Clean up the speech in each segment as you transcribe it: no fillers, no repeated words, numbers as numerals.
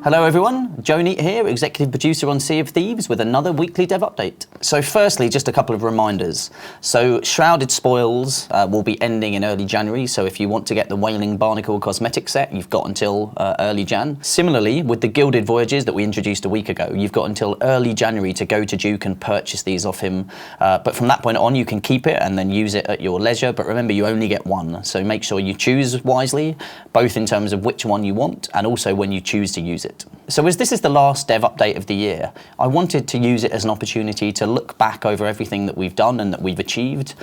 Hello everyone, Joe Neate here, executive producer on Sea of Thieves with another weekly dev update. So firstly, just a couple of reminders. So Shrouded Spoils will be ending in early January, so if you want to get the Wailing Barnacle cosmetic set, you've got until early Jan. Similarly, with the Gilded Voyages that we introduced a week ago, you've got until early January to go to Duke and purchase these off him. But from that point on, you can keep it and then use it at your leisure, but remember you only get one, so make sure you choose wisely, both in terms of which one you want and also when you choose to use it. So as this is the last dev update of the year, I wanted to use it as an opportunity to look back over everything that we've done and that we've achieved,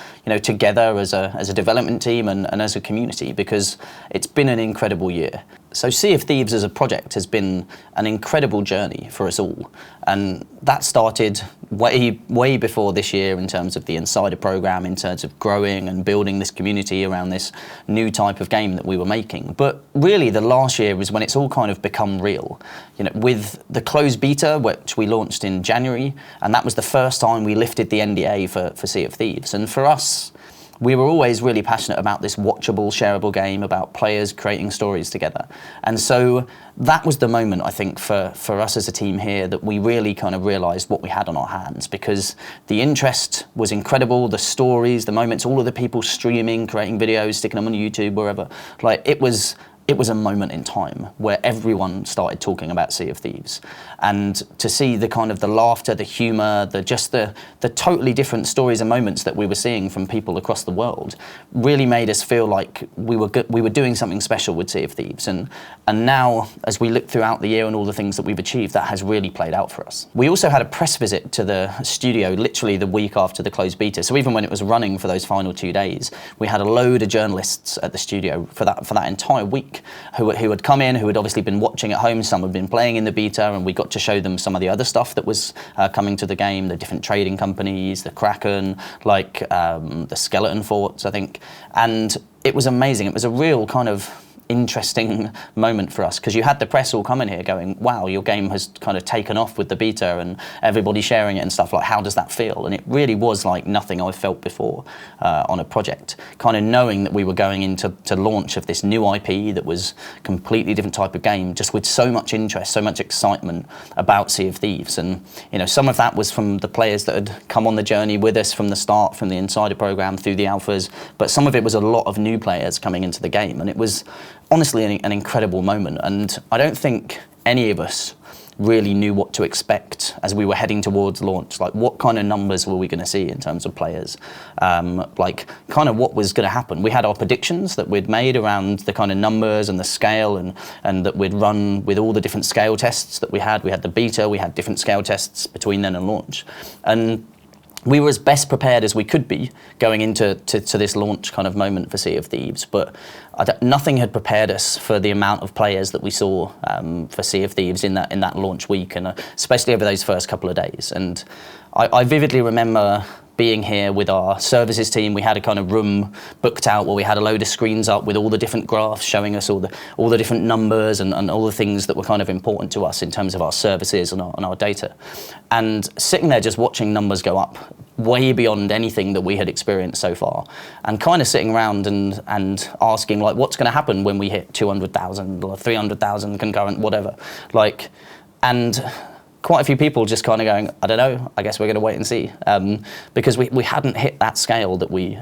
together as a development team and as a community, because it's been an incredible year. So Sea of Thieves as a project has been an incredible journey for us all. And that started way before this year in terms of the Insider program, in terms of growing and building this community around this new type of game that we were making. But really the last year was when it's all kind of become real. With the closed beta, which we launched in January, and that was the first time we lifted the NDA for Sea of Thieves. And for us, we were always really passionate about this watchable, shareable game, about players creating stories together. And so that was the moment, I think, for us as a team here that we really kind of realised what we had on our hands, because the interest was incredible, the stories, the moments, all of the people streaming, creating videos, sticking them on YouTube, wherever. It was a moment in time where everyone started talking about Sea of Thieves. And to see the kind of the laughter, the humour, the totally different stories and moments that we were seeing from people across the world really made us feel like we were doing something special with Sea of Thieves. And now, as we look throughout the year and all the things that we've achieved, that has really played out for us. We also had a press visit to the studio literally the week after the closed beta. So even when it was running for those final 2 days, we had a load of journalists at the studio for that entire week. Who had come in, who had obviously been watching at home, some had been playing in the beta, and we got to show them some of the other stuff that was coming to the game, the different trading companies, the Kraken, the Skeleton Forts, I think. And it was amazing. It was a real kind of interesting moment for us, because you had the press all coming here going, wow, your game has kind of taken off with the beta and everybody sharing it and stuff, how does that feel? And it really was like nothing I've felt before on a project, kind of knowing that we were going into launch of this new IP that was completely different type of game, just with so much interest, so much excitement about Sea of Thieves. And some of that was from the players that had come on the journey with us from the start, from the Insider program through the alphas, but some of it was a lot of new players coming into the game, and it was honestly an incredible moment. And I don't think any of us really knew what to expect as we were heading towards launch. What kind of numbers were we going to see in terms of players? Kind of what was going to happen. We had our predictions that we'd made around the kind of numbers and the scale, and that we'd run with all the different scale tests that we had. We had the beta, we had different scale tests between then and launch. And we were as best prepared as we could be going into this launch kind of moment for Sea of Thieves, but nothing had prepared us for the amount of players that we saw for Sea of Thieves in that launch week, and especially over those first couple of days. And I vividly remember being here with our services team. We had a kind of room booked out where we had a load of screens up with all the different graphs showing us all the different numbers and all the things that were kind of important to us in terms of our services and our data. And sitting there just watching numbers go up way beyond anything that we had experienced so far, and kind of sitting around and asking what's going to happen when we hit 200,000 or 300,000 concurrent, whatever. And quite a few people just kind of going, I don't know, I guess we're going to wait and see, because we hadn't hit that scale that we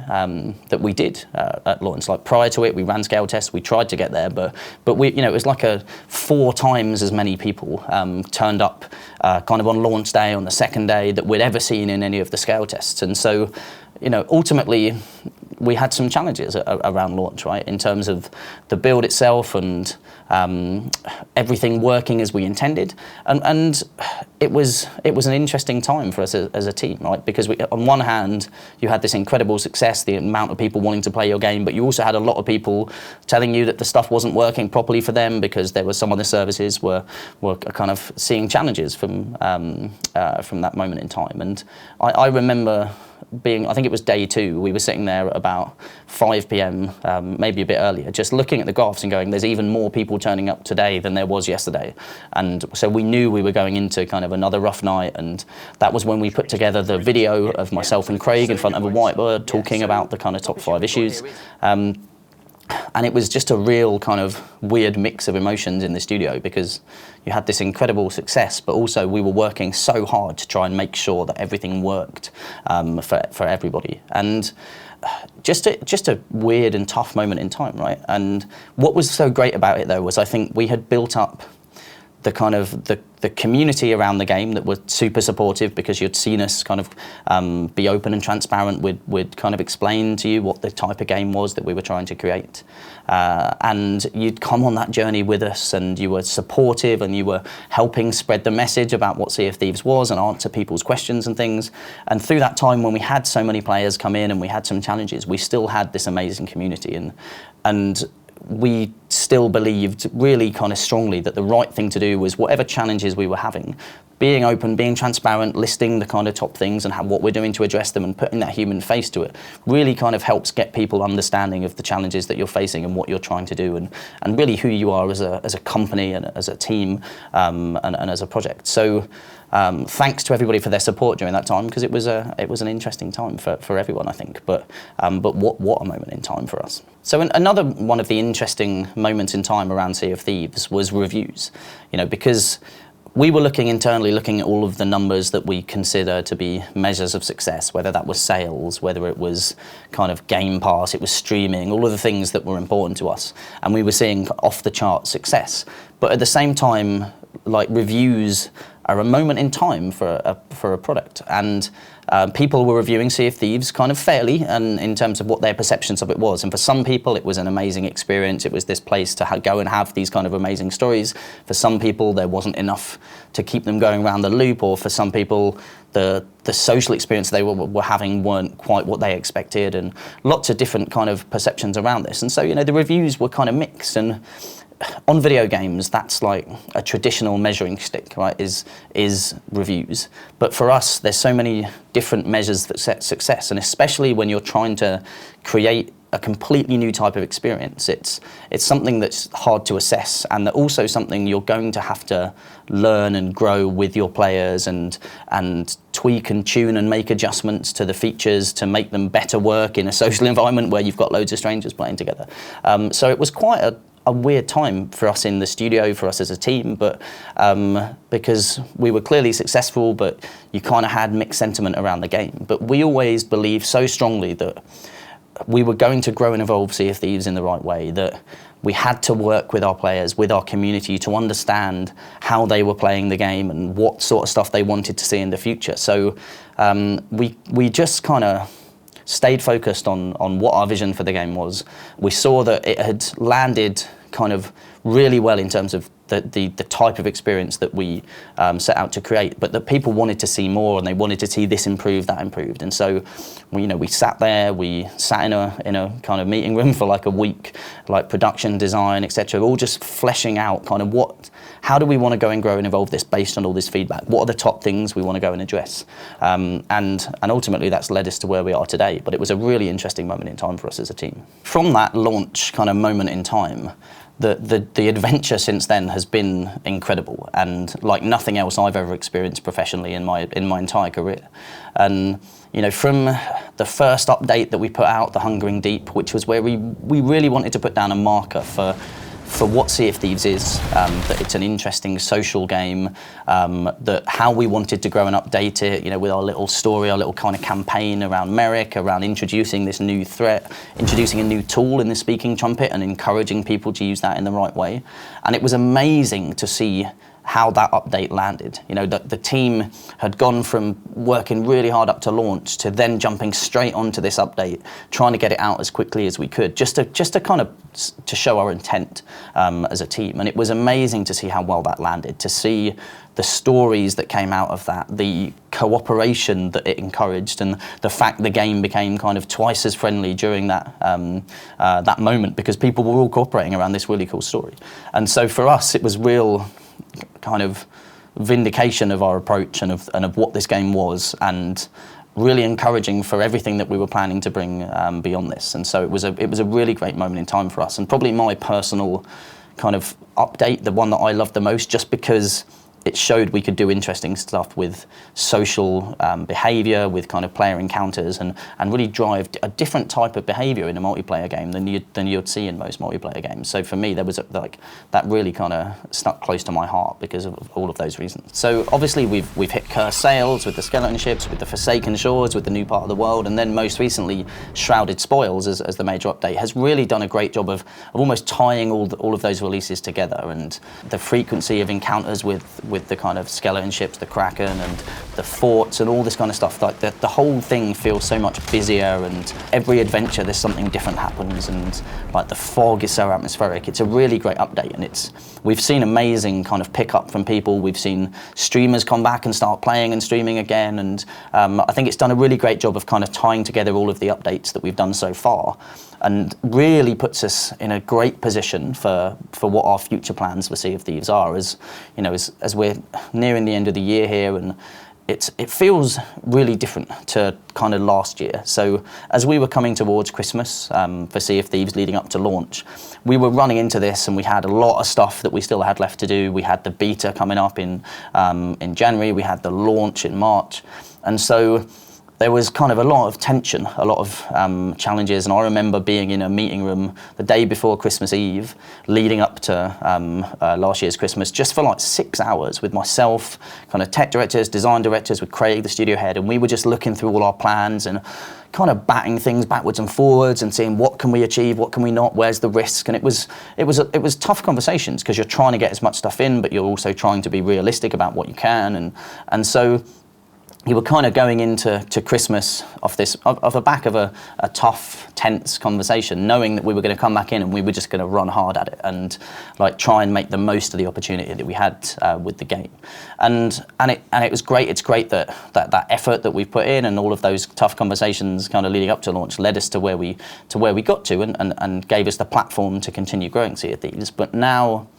did at launch. Prior to it, we ran scale tests, we tried to get there, but we, it was 4 times as many people turned up kind of on launch day, on the second day, that we'd ever seen in any of the scale tests. And so, ultimately, we had some challenges around launch, right, in terms of the build itself and everything working as we intended, and it was an interesting time for us as a team, right? Because on one hand, you had this incredible success, the amount of people wanting to play your game, but you also had a lot of people telling you that the stuff wasn't working properly for them because there were some of the services were kind of seeing challenges from that moment in time. And I remember I think it was day 2, we were sitting there at about 5 p.m, maybe a bit earlier, just looking at the graphs and going, there's even more people turning up today than there was yesterday. And so we knew we were going into kind of another rough night, and that was when we put together the video of myself and Craig in front of a whiteboard talking about the kind of top 5 issues. and it was just a real kind of weird mix of emotions in the studio, because you had this incredible success, but also we were working so hard to try and make sure that everything worked for everybody. And just a weird and tough moment in time, right? And what was so great about it, though, was I think we had built up the kind of the community around the game that were super supportive, because you'd seen us kind of be open and transparent. We'd kind of explain to you what the type of game was that we were trying to create. And you'd come on that journey with us, and you were supportive, and you were helping spread the message about what Sea of Thieves was and answer people's questions and things. And through that time, when we had so many players come in and we had some challenges, we still had this amazing community. And we still believed really kind of strongly that the right thing to do was, whatever challenges we were having, being open, being transparent, listing the kind of top things and what we're doing to address them, and putting that human face to it really kind of helps get people understanding of the challenges that you're facing and what you're trying to do, and really who you are as a company and as a team, and as a project. So thanks to everybody for their support during that time, because it was an interesting time for everyone, I think. But what a moment in time for us. So another one of the interesting moments in time around Sea of Thieves was reviews. Because we were looking at all of the numbers that we consider to be measures of success, whether that was sales, whether it was kind of Game Pass, it was streaming, all of the things that were important to us. And we were seeing off the chart success. But at the same time, like, reviews are a moment in time for a product, and people were reviewing Sea of Thieves kind of fairly, and in terms of what their perceptions of it was. And for some people, it was an amazing experience. It was this place to go and have these kind of amazing stories. For some people, there wasn't enough to keep them going around the loop, or for some people, the social experience they were having weren't quite what they expected, and lots of different kind of perceptions around this. And so, the reviews were kind of mixed. And on video games, that's like a traditional measuring stick, right, is reviews. But for us, there's so many different measures that set success, and especially when you're trying to create a completely new type of experience, it's something that's hard to assess, and that also something you're going to have to learn and grow with your players, and tweak and tune and make adjustments to the features to make them better work in a social environment where you've got loads of strangers playing together. So it was quite a weird time for us in the studio, for us as a team, but because we were clearly successful, but you kind of had mixed sentiment around the game. But we always believed so strongly that we were going to grow and evolve Sea of Thieves in the right way, that we had to work with our players, with our community, to understand how they were playing the game and what sort of stuff they wanted to see in the future. So we just kind of stayed focused on what our vision for the game was. We saw that it had landed kind of really well in terms of the type of experience that we set out to create, but that people wanted to see more, and they wanted to see this improved, that improved. And so we sat there, we sat in a kind of meeting room for like a week, like production, design, etc., all just fleshing out kind of how do we want to go and grow and evolve this based on all this feedback? What are the top things we want to go and address? And ultimately that's led us to where we are today. But it was a really interesting moment in time for us as a team. From that launch kind of moment in time, the adventure since then has been incredible, and like nothing else I've ever experienced professionally in my entire career. And from the first update that we put out, the Hungering Deep, which was where we really wanted to put down a marker for what Sea of Thieves is, that it's an interesting social game, that how we wanted to grow and update it, with our little story, our little kind of campaign around Merrick, around introducing this new threat, introducing a new tool in the speaking trumpet, and encouraging people to use that in the right way. And it was amazing to see how that update landed. The team had gone from working really hard up to launch to then jumping straight onto this update, trying to get it out as quickly as we could, just to kind of to show our intent as a team. And it was amazing to see how well that landed, to see the stories that came out of that, the cooperation that it encouraged, and the fact the game became kind of twice as friendly during that that moment, because people were all cooperating around this really cool story. And so for us, it was real kind of vindication of our approach and of what this game was, and really encouraging for everything that we were planning to bring beyond this. And so it was a really great moment in time for us, and probably my personal kind of update, the one that I loved the most, just because it showed we could do interesting stuff with social behavior, with kind of player encounters, and really drive a different type of behavior in a multiplayer game than you'd see in most multiplayer games. So for me, there was that really kind of stuck close to my heart because of all of those reasons. So obviously we've hit Cursed Sails with the skeleton ships, with the Forsaken Shores, with the new part of the world, and then most recently Shrouded Spoils as the major update has really done a great job of almost tying all of those releases together, and the frequency of encounters with the kind of skeleton ships, the Kraken and the forts and all this kind of stuff. Like the whole thing feels so much busier, and every adventure there's something different happens, and like the fog is so atmospheric. It's a really great update, and we've seen amazing kind of pickup from people. We've seen streamers come back and start playing and streaming again, and I think it's done a really great job of kind of tying together all of the updates that we've done so far, and really puts us in a great position for what our future plans for Sea of Thieves are, as you know, as we're nearing the end of the year here, and it feels really different to kind of last year. So as we were coming towards Christmas for Sea of Thieves leading up to launch, we were running into this and we had a lot of stuff that we still had left to do. We had the beta coming up in January, we had the launch in March, and so there was kind of a lot of tension, a lot of challenges, and I remember being in a meeting room the day before Christmas Eve, leading up to last year's Christmas, just for like 6 hours with myself, kind of tech directors, design directors, with Craig, the studio head, and we were just looking through all our plans and kind of batting things backwards and forwards and seeing what can we achieve, what can we not, where's the risk, and it was tough conversations because you're trying to get as much stuff in, but you're also trying to be realistic about what you can, and so you were kind of going into Christmas off the back of a tough, tense conversation, knowing that we were going to come back in and we were just going to run hard at it and like try and make the most of the opportunity that we had with the game, and it was great. It's great that effort that we've put in and all of those tough conversations kind of leading up to launch led us to where we got to and gave us the platform to continue growing Sea of Thieves. But now,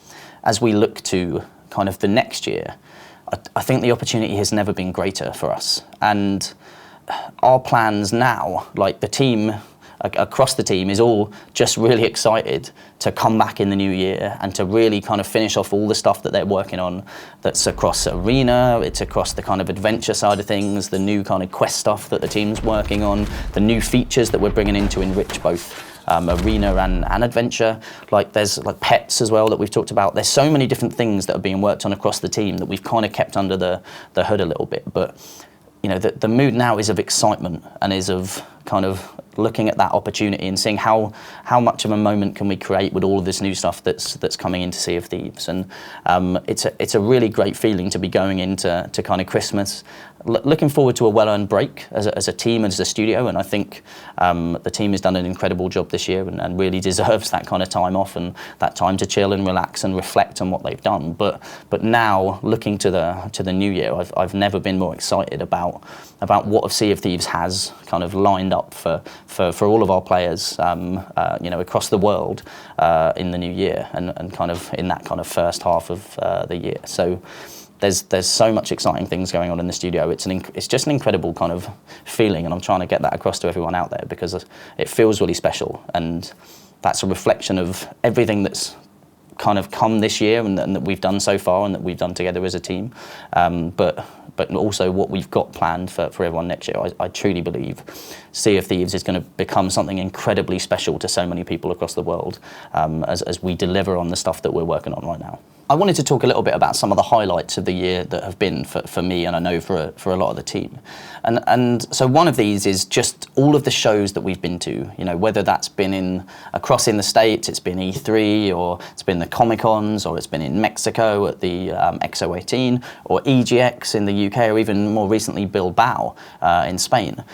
as we look to kind of the next year, I think the opportunity has never been greater for us, and our plans now, like the team, across the team, is all just really excited to come back in the new year and to really kind of finish off all the stuff that they're working on. That's across Arena, it's across the kind of adventure side of things, the new kind of quest stuff that the team's working on, the new features that we're bringing in to enrich both Arena and adventure. Like there's like pets as well that we've talked about. There's so many different things that are being worked on across the team that we've kind of kept under the hood a little bit. But you know, the mood now is of excitement and is of kind of looking at that opportunity and seeing how much of a moment can we create with all of this new stuff that's coming into Sea of Thieves. And it's a really great feeling to be going into kind of Christmas, looking forward to a well-earned break as a team and as a studio. And I think the team has done an incredible job this year and really deserves that kind of time off and that time to chill and relax and reflect on what they've done. But now looking to the new year, I've never been more excited about what Sea of Thieves has kind of lined up for all of our players, you know, across the world in the new year and kind of in that kind of first half of the year. So there's so much exciting things going on in the studio. It's just an incredible kind of feeling, and I'm trying to get that across to everyone out there because it feels really special, and that's a reflection of everything that's kind of come this year and that we've done so far and that we've done together as a team, but also what we've got planned for everyone next year. I truly believe Sea of Thieves is going to become something incredibly special to so many people across the world as we deliver on the stuff that we're working on right now. I wanted to talk a little bit about some of the highlights of the year that have been for me, and I know for a lot of the team. And so one of these is just all of the shows that we've been to, you know, whether that's been across in the States, it's been E3, or it's been the Comic-Cons, or it's been in Mexico at the XO18, or EGX in the UK, or even more recently Bilbao in Spain.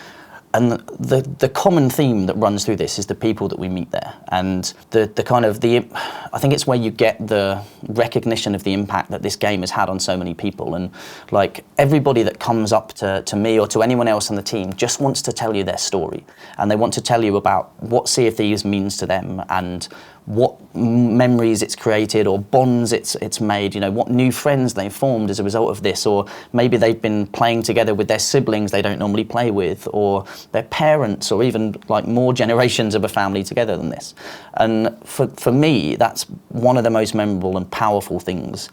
And the common theme that runs through this is the people that we meet there, and I think it's where you get the recognition of the impact that this game has had on so many people. And like everybody that comes up to me or to anyone else on the team just wants to tell you their story, and they want to tell you about what Sea of Thieves means to them and what memories it's created or bonds it's made, you know, what new friends they've formed as a result of this, or maybe they've been playing together with their siblings they don't normally play with, or their parents, or even like more generations of a family together than this. And for me, that's one of the most memorable and powerful things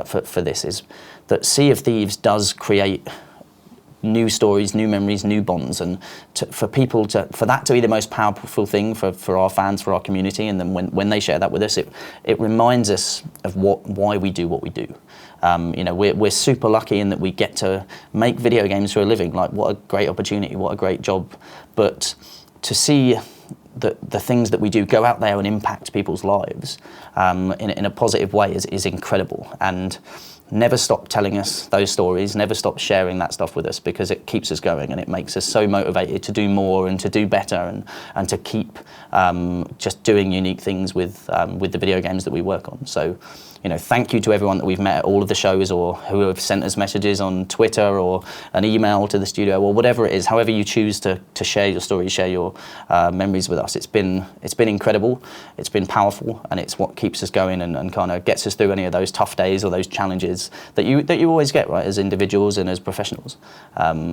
for this, is that Sea of Thieves does create new stories, new memories, new bonds, and for that to be the most powerful thing for our fans, for our community, and then when they share that with us, it reminds us of why we do what we do. We're super lucky in that we get to make video games for a living. Like, what a great opportunity, what a great job. But to see the things that we do go out there and impact people's lives in a positive way is incredible. And never stop telling us those stories, never stop sharing that stuff with us, because it keeps us going and it makes us so motivated to do more and to do better and to keep just doing unique things with the video games that we work on. So, thank you to everyone that we've met at all of the shows, or who have sent us messages on Twitter or an email to the studio, or whatever it is, however you choose to share your stories, share your memories with us. It's been incredible, it's been powerful, and it's what keeps us going and kind of gets us through any of those tough days or those challenges that you always get, right, as individuals and as professionals.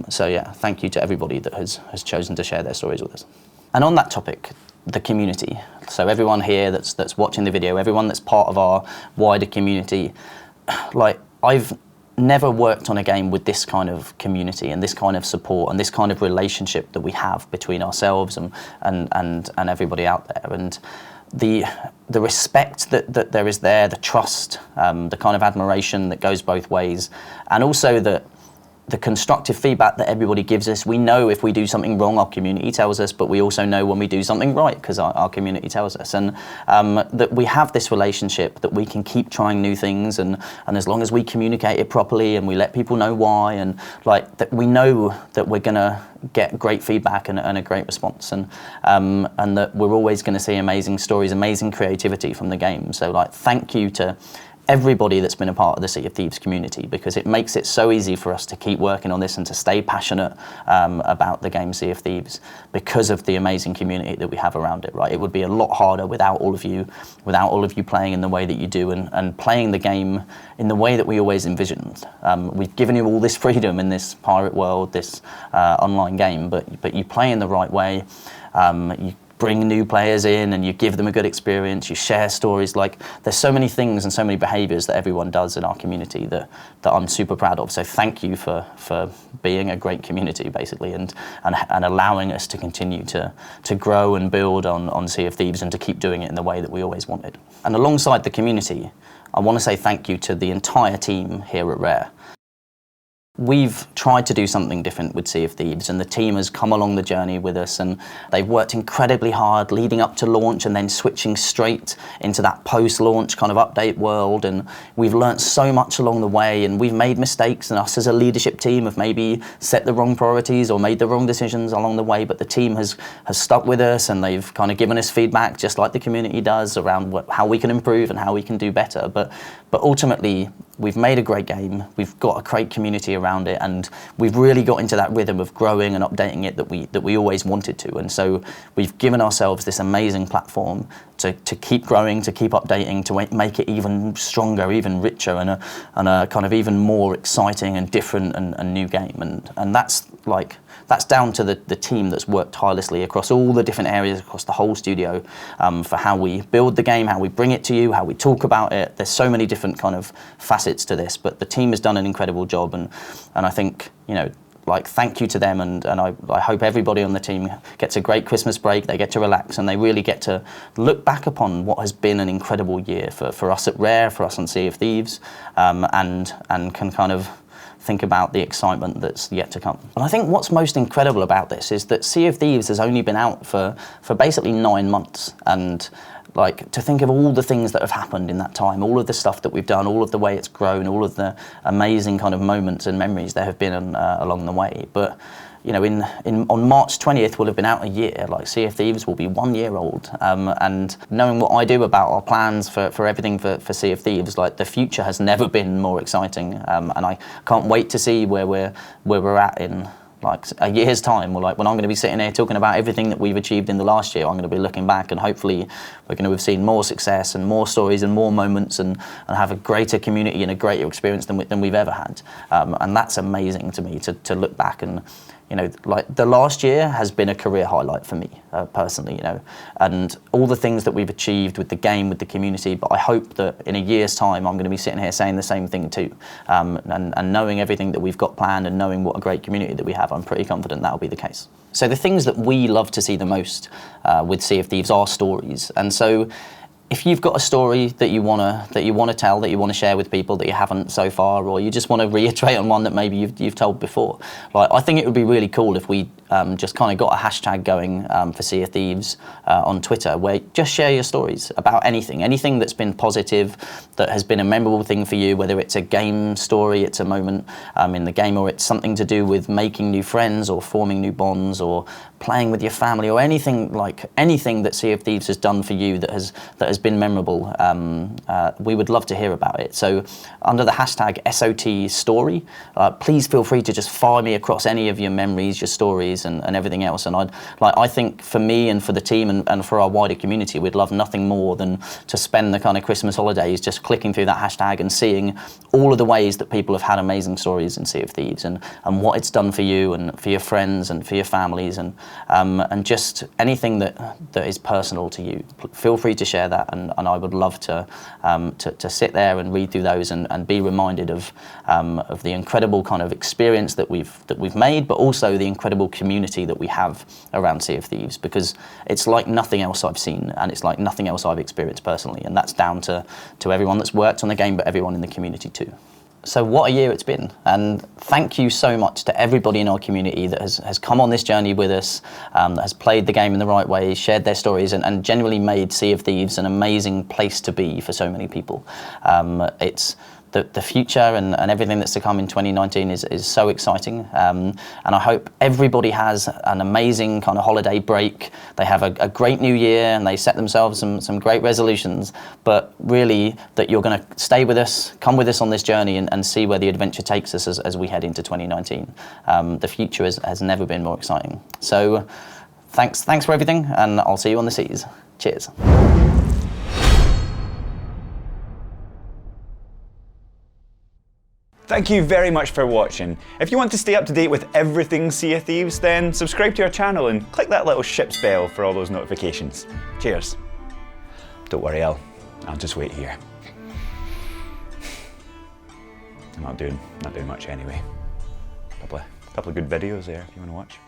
So yeah, thank you to everybody that has chosen to share their stories with us. And on that topic, the community. So everyone here that's watching the video, everyone that's part of our wider community, like, I've never worked on a game with this kind of community and this kind of support and this kind of relationship that we have between ourselves and everybody out there. And the respect that there is there, the trust, the kind of admiration that goes both ways, and also the constructive feedback that everybody gives us. We know if we do something wrong, our community tells us, but we also know when we do something right, because our community tells us. And that we have this relationship that we can keep trying new things, and as long as we communicate it properly and we let people know why, and like that, we know that we're gonna get great feedback and a great response, and that we're always gonna see amazing stories, amazing creativity from the game. So like, thank you to everybody that's been a part of the Sea of Thieves community, because it makes it so easy for us to keep working on this and to stay passionate about the game Sea of Thieves, because of the amazing community that we have around it, right? It would be a lot harder without all of you playing in the way that you do, and playing the game in the way that we always envisioned. We've given you all this freedom in this pirate world, this online game, but you play in the right way. You bring new players in and you give them a good experience, you share stories. Like, there's so many things and so many behaviors that everyone does in our community that I'm super proud of. So thank you for being a great community, basically, and allowing us to continue to grow and build on Sea of Thieves, and to keep doing it in the way that we always wanted. And alongside the community, I want to say thank you to the entire team here at Rare. We've tried to do something different with Sea of Thieves, and the team has come along the journey with us, and they've worked incredibly hard leading up to launch and then switching straight into that post-launch kind of update world. And we've learnt so much along the way, and we've made mistakes, and us as a leadership team have maybe set the wrong priorities or made the wrong decisions along the way, but the team has stuck with us, and they've kind of given us feedback just like the community does around how we can improve and how we can do better. But ultimately, we've made a great game, we've got a great community around it, and we've really got into that rhythm of growing and updating it that we always wanted to. And so we've given ourselves this amazing platform to keep growing, to keep updating, to make it even stronger, even richer, and a kind of even more exciting and different and new game. And that's down to the team that's worked tirelessly across all the different areas, across the whole studio, for how we build the game, how we bring it to you, how we talk about it. There's so many different kind of facets to this, but the team has done an incredible job, and I think, thank you to them, and I hope everybody on the team gets a great Christmas break, they get to relax, and they really get to look back upon what has been an incredible year for us at Rare, for us on Sea of Thieves, and can kind of think about the excitement that's yet to come. And I think what's most incredible about this is that Sea of Thieves has only been out for basically 9 months, and to think of all the things that have happened in that time, all of the stuff that we've done, all of the way it's grown, all of the amazing kind of moments and memories there have been along the way. But on March 20th will have been out a year. Sea of Thieves will be 1 year old, and knowing what I do about our plans for everything for Sea of Thieves, the future has never been more exciting, and I can't wait to see where we're at in a year's time, or when I'm going to be sitting here talking about everything that we've achieved in the last year. I'm going to be looking back, and hopefully We're going to have seen more success and more stories and more moments, and have a greater community and a greater experience than we've ever had. And that's amazing to me to look back and, you know, like the last year has been a career highlight for me personally, you know, and all the things that we've achieved with the game, with the community. But I hope that in a year's time, I'm going to be sitting here saying the same thing too, and knowing everything that we've got planned and knowing what a great community that we have, I'm pretty confident that'll be the case. So the things that we love to see the most with Sea of Thieves are stories, and so if you've got a story that you wanna tell, that you wanna share with people that you haven't so far, or you just want to reiterate on one that maybe you've told before, like, I think it would be really cool if we just kind of got a hashtag going for Sea of Thieves on Twitter, where just share your stories about anything that's been positive, that has been a memorable thing for you, whether it's a game story, it's a moment in the game, or it's something to do with making new friends or forming new bonds or playing with your family, or anything that Sea of Thieves has done for you that has been memorable. We would love to hear about it. So under the hashtag SOT story, please feel free to just fire me across any of your memories, your stories, and everything else. And I think for me and for the team and for our wider community, we'd love nothing more than to spend the kind of Christmas holidays just clicking through that hashtag and seeing all of the ways that people have had amazing stories in Sea of Thieves, and what it's done for you and for your friends and for your families, and just anything that is personal to you. Feel free to share that, and I would love to sit there and read through those and be reminded of the incredible kind of experience that we've made, but also the incredible community that we have around Sea of Thieves, because it's like nothing else I've seen, and it's like nothing else I've experienced personally, and that's down to everyone that's worked on the game, but everyone in the community too. So what a year it's been, and thank you so much to everybody in our community that has come on this journey with us, that has played the game in the right way, shared their stories, and genuinely made Sea of Thieves an amazing place to be for so many people. It's the future and everything that's to come in 2019 is so exciting, and I hope everybody has an amazing kind of holiday break. They have a great new year, and they set themselves some great resolutions, but really that you're going to stay with us, come with us on this journey, and see where the adventure takes us as we head into 2019. The future has never been more exciting. So thanks for everything, and I'll see you on the seas. Cheers. Thank you very much for watching. If you want to stay up to date with everything Sea of Thieves, then subscribe to our channel and click that little ship's bell for all those notifications. Cheers. Don't worry, I'll just wait here. I'm not doing much anyway. Couple of good videos there if you want to watch.